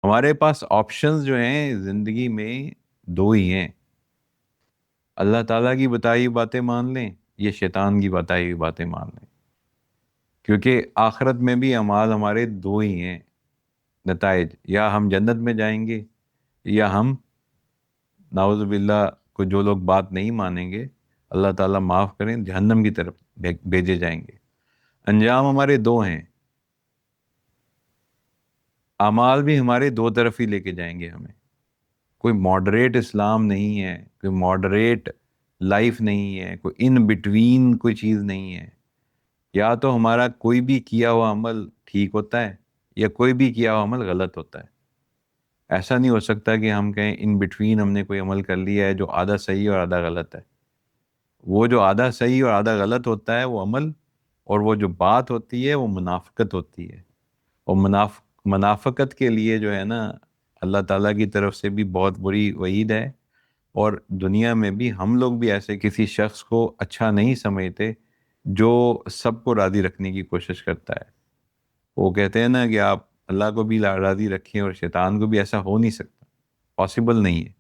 ہمارے پاس آپشنز جو ہیں زندگی میں دو ہی ہیں، اللہ تعالیٰ کی بتائی ہوئی باتیں مان لیں یا شیطان کی بتائی ہوئی باتیں مان لیں، کیونکہ آخرت میں بھی اعمال ہمارے دو ہی ہیں نتائج، یا ہم جنت میں جائیں گے یا ہم نعوذ باللہ کو جو لوگ بات نہیں مانیں گے اللہ تعالیٰ معاف کریں جہنم کی طرف بھیجے جائیں گے۔ انجام ہمارے دو ہیں، اعمال بھی ہمارے دو طرف ہی لے کے جائیں گے ہمیں۔ کوئی ماڈریٹ اسلام نہیں ہے، کوئی ماڈریٹ لائف نہیں ہے، کوئی ان بٹوین کوئی چیز نہیں ہے۔ یا تو ہمارا کوئی بھی کیا ہوا عمل ٹھیک ہوتا ہے یا کوئی بھی کیا ہوا عمل غلط ہوتا ہے۔ ایسا نہیں ہو سکتا کہ ہم کہیں ان بٹوین ہم نے کوئی عمل کر لیا ہے جو آدھا صحیح اور آدھا غلط ہے۔ وہ جو آدھا صحیح اور آدھا غلط ہوتا ہے وہ عمل، اور وہ جو بات ہوتی ہے وہ منافقت ہوتی ہے۔ اور منافقت کے لیے جو ہے نا اللہ تعالیٰ کی طرف سے بھی بہت بری وعید ہے، اور دنیا میں بھی ہم لوگ بھی ایسے کسی شخص کو اچھا نہیں سمجھتے جو سب کو راضی رکھنے کی کوشش کرتا ہے۔ وہ کہتے ہیں نا کہ آپ اللہ کو بھی راضی رکھیں اور شیطان کو بھی، ایسا ہو نہیں سکتا، پاسبل نہیں ہے۔